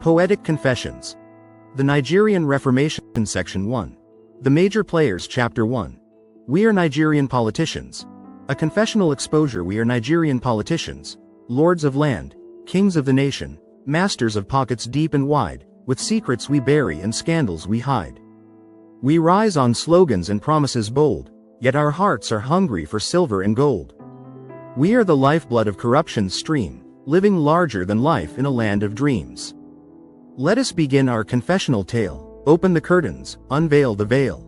Poetic Confessions. The Nigerian Reformation, Section 1. The Major Players, Chapter 1. We are Nigerian politicians. A confessional exposure. We are Nigerian politicians, lords of land, kings of the nation, masters of pockets deep and wide, with secrets we bury and scandals we hide. We rise on slogans and promises bold, yet our hearts are hungry for silver and gold. We are the lifeblood of corruption's stream, living larger than life in a land of dreams. Let us begin our confessional tale, open the curtains, unveil the veil.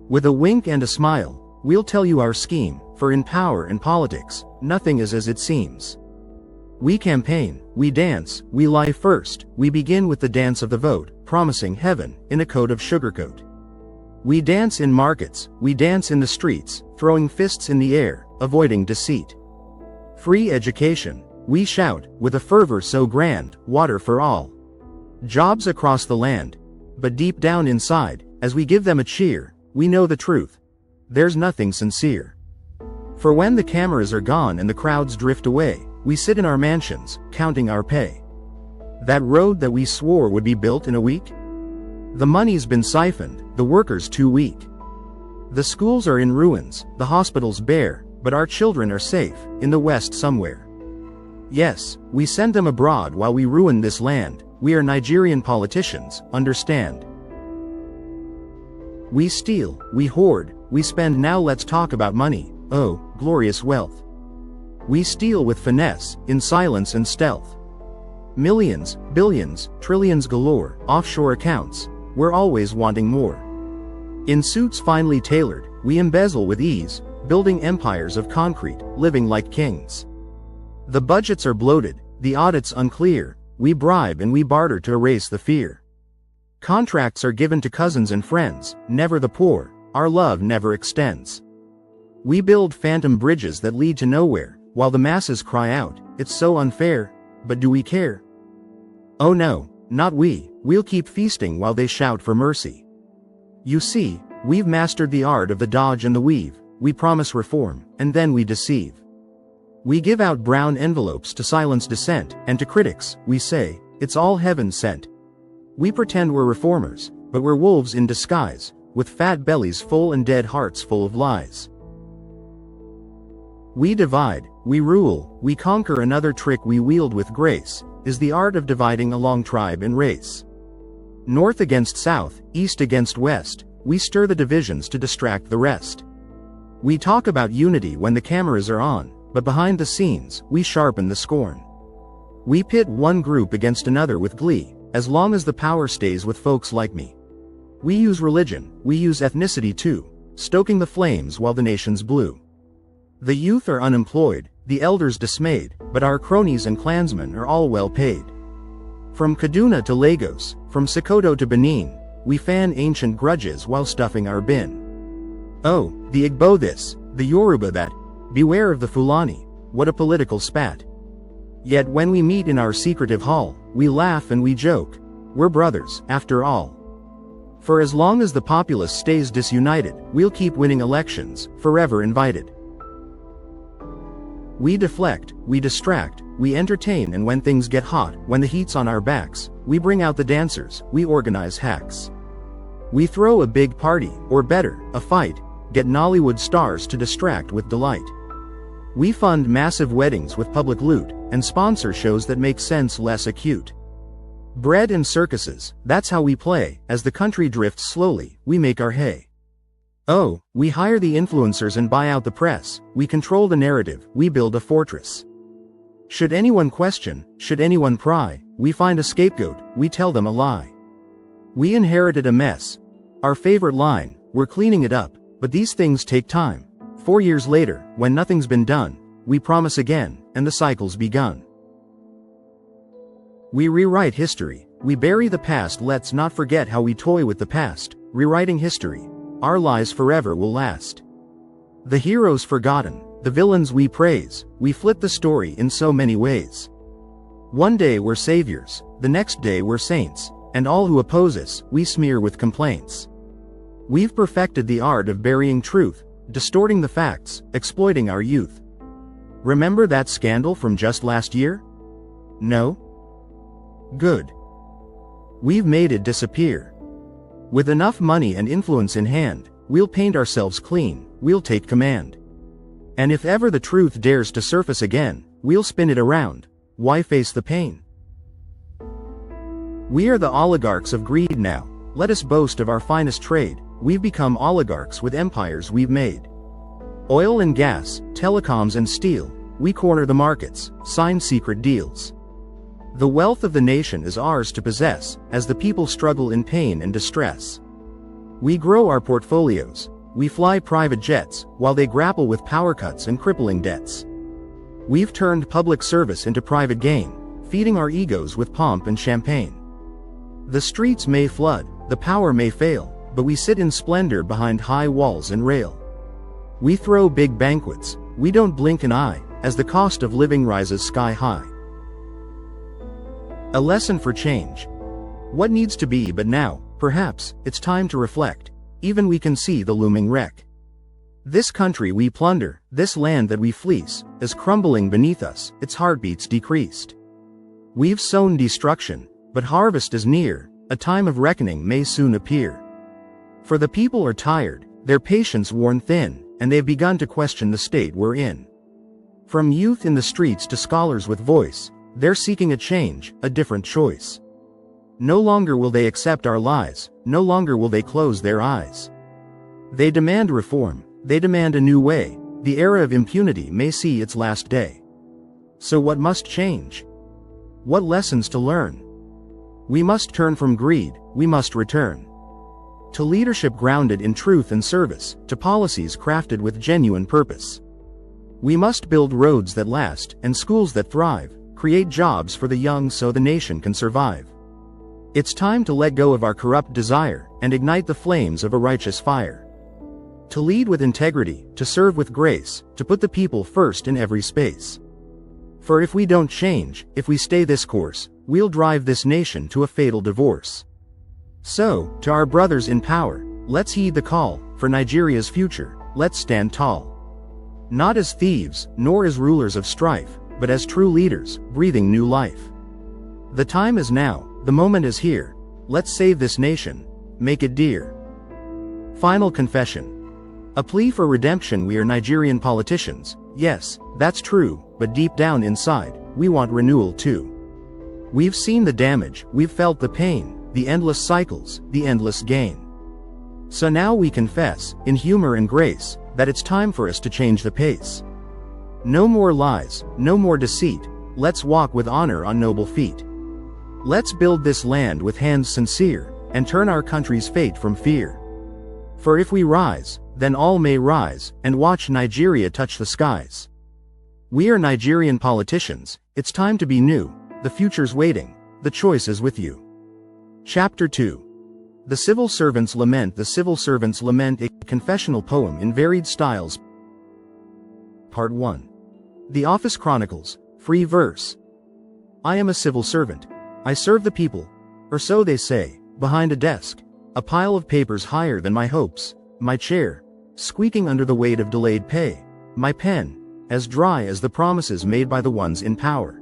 With a wink and a smile, we'll tell you our scheme, for in power and politics, nothing is as it seems. We campaign, we dance, we lie first, we begin with the dance of the vote, promising heaven, in a coat of sugarcoat. We dance in markets, we dance in the streets, throwing fists in the air, avoiding deceit. Free education, we shout, with a fervor so grand, water for all. Jobs across the land, but deep down inside, as we give them a cheer, we know the truth. There's nothing sincere. For when the cameras are gone and the crowds drift away, we sit in our mansions, counting our pay. That road that we swore would be built in a week? The money's been siphoned, the workers too weak. The schools are in ruins, the hospitals bare, but our children are safe, in the West somewhere. Yes, we send them abroad while we ruin this land. We are Nigerian politicians, understand. We steal, we hoard, we spend. Now let's talk about money, oh, glorious wealth. We steal with finesse, in silence and stealth. Millions, billions, trillions galore, offshore accounts, we're always wanting more. In suits finely tailored, we embezzle with ease, building empires of concrete, living like kings. The budgets are bloated, the audits unclear, we bribe and we barter to erase the fear. Contracts are given to cousins and friends, never the poor, our love never extends. We build phantom bridges that lead to nowhere, while the masses cry out, it's so unfair, but do we care? Oh no, not we, we'll keep feasting while they shout for mercy. You see, we've mastered the art of the dodge and the weave, we promise reform, and then we deceive. We give out brown envelopes to silence dissent, and to critics, we say, it's all heaven sent. We pretend we're reformers, but we're wolves in disguise, with fat bellies full and dead hearts full of lies. We divide, we rule, we conquer. Another trick we wield with grace, is the art of dividing along tribe and race. North against south, east against west, we stir the divisions to distract the rest. We talk about unity when the cameras are on, but behind the scenes, we sharpen the scorn. We pit one group against another with glee, as long as the power stays with folks like me. We use religion, we use ethnicity too, stoking the flames while the nation's blue. The youth are unemployed, the elders dismayed, but our cronies and clansmen are all well paid. From Kaduna to Lagos, from Sokoto to Benin, we fan ancient grudges while stuffing our bin. Oh, the Igbo this, the Yoruba that, beware of the Fulani, what a political spat. Yet when we meet in our secretive hall, we laugh and we joke, we're brothers, after all. For as long as the populace stays disunited, we'll keep winning elections, forever invited. We deflect, we distract, we entertain, and when things get hot, when the heat's on our backs, we bring out the dancers, we organize hacks. We throw a big party, or better, a fight, get Nollywood stars to distract with delight. We fund massive weddings with public loot, and sponsor shows that make sense less acute. Bread and circuses, that's how we play, as the country drifts slowly, we make our hay. Oh, we hire the influencers and buy out the press, we control the narrative, we build a fortress. Should anyone question, should anyone pry, we find a scapegoat, we tell them a lie. We inherited a mess. Our favorite line, we're cleaning it up, but these things take time. 4 years later, when nothing's been done, we promise again, and the cycle's begun. We rewrite history, we bury the past. Let's not forget how we toy with the past, rewriting history. Our lies forever will last. The heroes forgotten, the villains we praise, we flip the story in so many ways. One day we're saviors, the next day we're saints, and all who oppose us, we smear with complaints. We've perfected the art of burying truth, distorting the facts, exploiting our youth. Remember that scandal from just last year? No? Good. We've made it disappear. With enough money and influence in hand, we'll paint ourselves clean, we'll take command. And if ever the truth dares to surface again, we'll spin it around. Why face the pain? We are the oligarchs of greed now. Let us boast of our finest trade. We've become oligarchs with empires we've made. Oil and gas, telecoms and steel, we corner the markets, sign secret deals. The wealth of the nation is ours to possess, as the people struggle in pain and distress. We grow our portfolios, we fly private jets, while they grapple with power cuts and crippling debts. We've turned public service into private gain, feeding our egos with pomp and champagne. The streets may flood, the power may fail, but we sit in splendor behind high walls and rail. We throw big banquets, we don't blink an eye, as the cost of living rises sky high. A lesson for change. What needs to be, but now, perhaps, it's time to reflect. Even we can see the looming wreck. This country we plunder, this land that we fleece, is crumbling beneath us, its heartbeats decreased. We've sown destruction, but harvest is near, a time of reckoning may soon appear. For the people are tired, their patience worn thin, and they've begun to question the state we're in. From youth in the streets to scholars with voice, they're seeking a change, a different choice. No longer will they accept our lies, no longer will they close their eyes. They demand reform, they demand a new way, the era of impunity may see its last day. So what must change? What lessons to learn? We must turn from greed, we must return to leadership grounded in truth and service, to policies crafted with genuine purpose. We must build roads that last, and schools that thrive, create jobs for the young so the nation can survive. It's time to let go of our corrupt desire, and ignite the flames of a righteous fire. To lead with integrity, to serve with grace, to put the people first in every space. For if we don't change, if we stay this course, we'll drive this nation to a fatal divorce. So, to our brothers in power, let's heed the call, for Nigeria's future, let's stand tall. Not as thieves, nor as rulers of strife, but as true leaders, breathing new life. The time is now, the moment is here, let's save this nation, make it dear. Final confession. A plea for redemption. We are Nigerian politicians, yes, that's true, but deep down inside, we want renewal too. We've seen the damage, we've felt the pain, the endless cycles, the endless gain. So now we confess, in humor and grace, that it's time for us to change the pace. No more lies, no more deceit, let's walk with honor on noble feet. Let's build this land with hands sincere, and turn our country's fate from fear. For if we rise, then all may rise, and watch Nigeria touch the skies. We are Nigerian politicians, it's time to be new, the future's waiting, the choice is with you. Chapter 2. The Civil Servants Lament. The Civil Servants Lament, a confessional poem in varied styles. Part 1. The Office Chronicles, free verse. I am a civil servant. I serve the people, or so they say, behind a desk, a pile of papers higher than my hopes, my chair, squeaking under the weight of delayed pay, my pen, as dry as the promises made by the ones in power.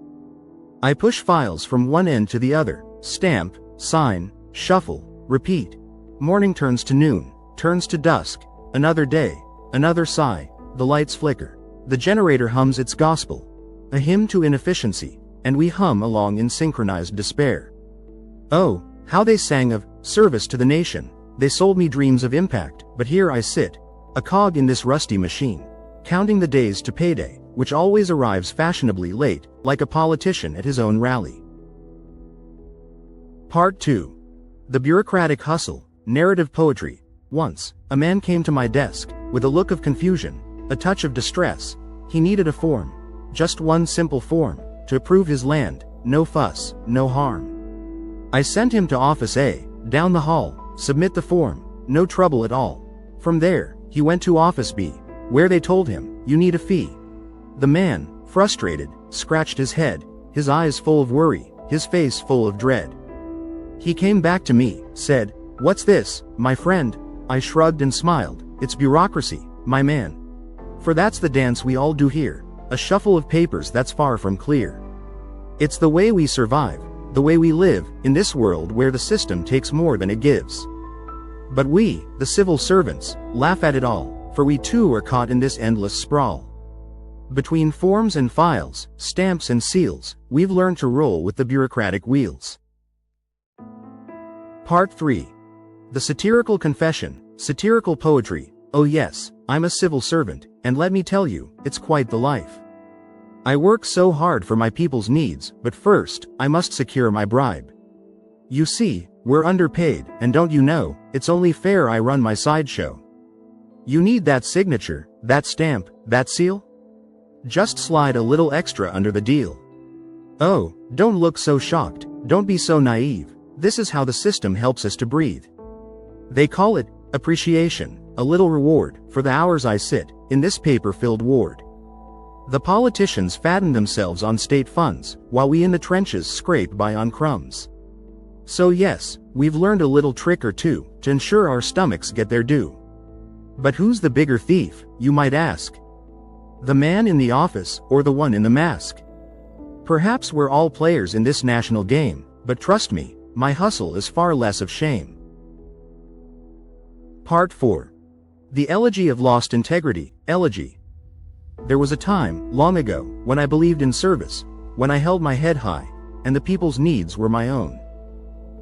I push files from one end to the other, stamp, sign, shuffle, repeat. Morning turns to noon, turns to dusk, another day, another sigh, the lights flicker, the generator hums its gospel, a hymn to inefficiency, and we hum along in synchronized despair. Oh, how they sang of service to the nation, they sold me dreams of impact, but here I sit, a cog in this rusty machine, counting the days to payday, which always arrives fashionably late, like a politician at his own rally. Part 2. The Bureaucratic Hustle, Narrative Poetry. Once, a man came to my desk, with a look of confusion, a touch of distress. He needed a form, just one simple form, to approve his land, no fuss, no harm. I sent him to Office A, down the hall, submit the form, no trouble at all. From there, he went to Office B, where they told him, you need a fee. The man, frustrated, scratched his head, his eyes full of worry, his face full of dread. He came back to me, said, what's this, my friend? I shrugged and smiled, it's bureaucracy, my man. For that's the dance we all do here, a shuffle of papers that's far from clear. It's the way we survive, the way we live, in this world where the system takes more than it gives. But we, the civil servants, laugh at it all, for we too are caught in this endless sprawl. Between forms and files, stamps and seals, we've learned to roll with the bureaucratic wheels. Part 3. The Satirical Confession, Satirical Poetry. Oh yes, I'm a civil servant, and let me tell you, it's quite the life. I work so hard for my people's needs, but first, I must secure my bribe. You see, we're underpaid, and don't you know, it's only fair I run my sideshow. You need that signature, that stamp, that seal? Just slide a little extra under the deal. Oh, don't look so shocked, don't be so naive, this is how the system helps us to breathe. They call it appreciation, a little reward, for the hours I sit in this paper-filled ward. The politicians fatten themselves on state funds, while we in the trenches scrape by on crumbs. So yes, we've learned a little trick or two, to ensure our stomachs get their due. But who's the bigger thief, you might ask? The man in the office, or the one in the mask? Perhaps we're all players in this national game, but trust me, my hustle is far less of shame. Part 4. The Elegy of Lost Integrity, Elegy. There was a time, long ago, when I believed in service, when I held my head high, and the people's needs were my own.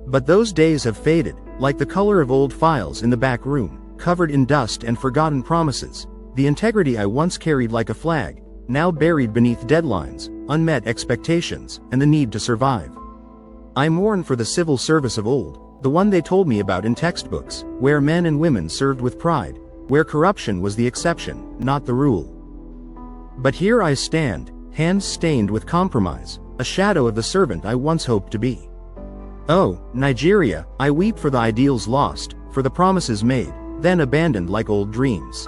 But those days have faded, like the color of old files in the back room, covered in dust and forgotten promises. The integrity I once carried like a flag, now buried beneath deadlines, unmet expectations, and the need to survive. I mourn for the civil service of old, the one they told me about in textbooks, where men and women served with pride, where corruption was the exception, not the rule. But here I stand, hands stained with compromise, a shadow of the servant I once hoped to be. Oh, Nigeria, I weep for the ideals lost, for the promises made, then abandoned like old dreams.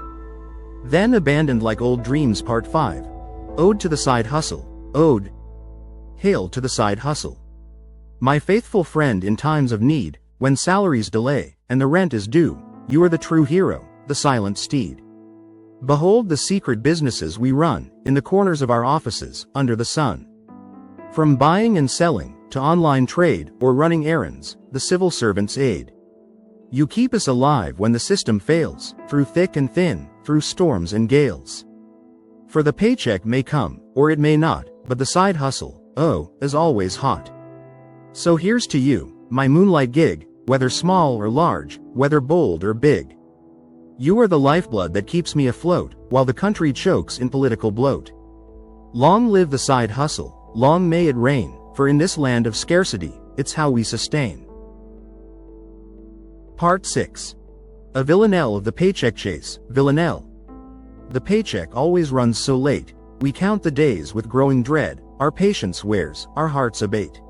Then abandoned like old dreams. Part 5. Ode to the Side Hustle. Ode. Hail to the side hustle. My faithful friend in times of need, when salaries delay, and the rent is due, you are the true hero, the silent steed. Behold the secret businesses we run, in the corners of our offices, under the sun. From buying and selling, to online trade, or running errands, the civil servants aid. You keep us alive when the system fails, through thick and thin, through storms and gales. For the paycheck may come, or it may not, but the side hustle, oh, is always hot. So here's to you, my moonlight gig, whether small or large, whether bold or big. You are the lifeblood that keeps me afloat, while the country chokes in political bloat. Long live the side hustle, long may it reign, for in this land of scarcity, it's how we sustain. Part 6. A villanelle of the paycheck chase, villanelle. The paycheck always runs so late, we count the days with growing dread, our patience wears, our hearts abate.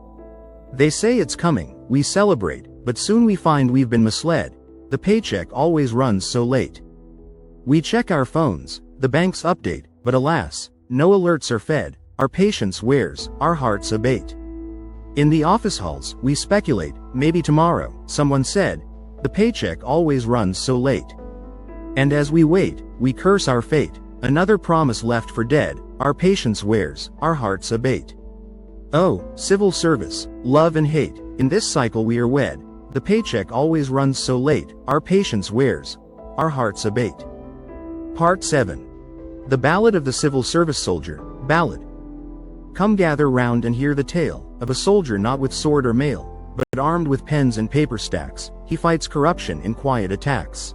They say it's coming, we celebrate, but soon we find we've been misled, the paycheck always runs so late. We check our phones, the banks update, but alas, no alerts are fed, our patience wears, our hearts abate. In the office halls, we speculate, maybe tomorrow, someone said, the paycheck always runs so late. And as we wait, we curse our fate, another promise left for dead, our patience wears, our hearts abate. Oh, civil service, love and hate, in this cycle we are wed, the paycheck always runs so late, our patience wears, our hearts abate. Part 7. The Ballad of the Civil Service Soldier, Ballad. Come gather round and hear the tale, of a soldier not with sword or mail, but armed with pens and paper stacks, he fights corruption in quiet attacks.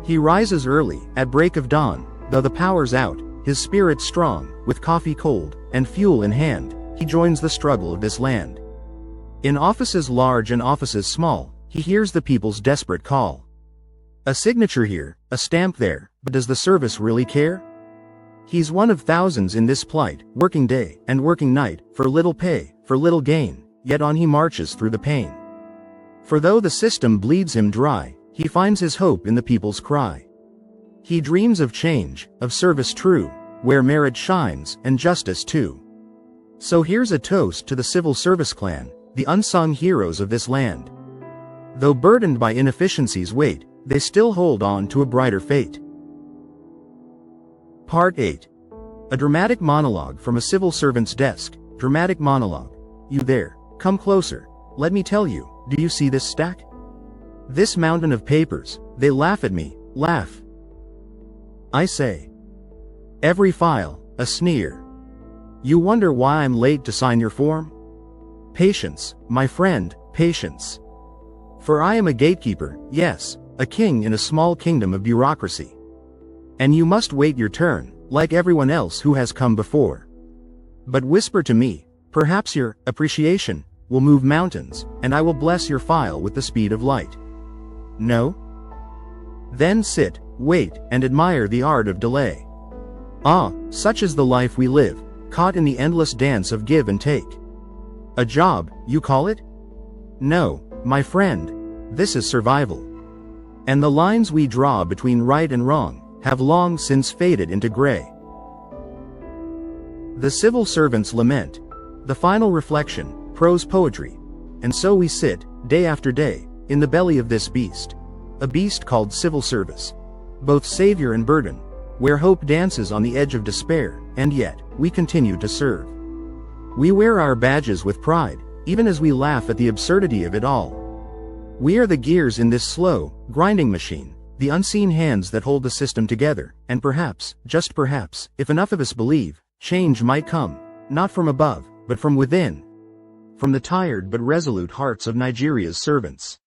He rises early, at break of dawn, though the power's out, his spirit strong, with coffee cold, and fuel in hand, he joins the struggle of this land. In offices large and offices small, he hears the people's desperate call. A signature here, a stamp there, but does the service really care? He's one of thousands in this plight, working day and working night, for little pay, for little gain, yet on he marches through the pain. For though the system bleeds him dry, he finds his hope in the people's cry. He dreams of change, of service true, where merit shines, and justice too. So here's a toast to the civil service clan, the unsung heroes of this land. Though burdened by inefficiency's weight, they still hold on to a brighter fate. Part 8. A dramatic monologue from a civil servant's desk, dramatic monologue. You there, Come closer. Let me tell you, do you see this stack? This mountain of papers. They laugh at me, laugh. I say. Every file, a sneer. You wonder why I'm late to sign your form? Patience, my friend, patience. For I am a gatekeeper, yes, a king in a small kingdom of bureaucracy. And you must wait your turn, like everyone else who has come before. But whisper to me, perhaps your appreciation will move mountains, and I will bless your file with the speed of light. No? Then sit, wait, and admire the art of delay. Ah, such is the life we live, caught in the endless dance of give and take. A job, you call it? No, my friend, this is survival. And the lines we draw between right and wrong have long since faded into gray. The civil servant's lament, the final reflection, prose poetry. And so we sit, day after day, in the belly of this beast, a beast called civil service, both savior and burden, where hope dances on the edge of despair, and yet, we continue to serve. We wear our badges with pride, even as we laugh at the absurdity of it all. We are the gears in this slow, grinding machine, the unseen hands that hold the system together, and perhaps, just perhaps, if enough of us believe, change might come, not from above, but from within. From the tired but resolute hearts of Nigeria's servants.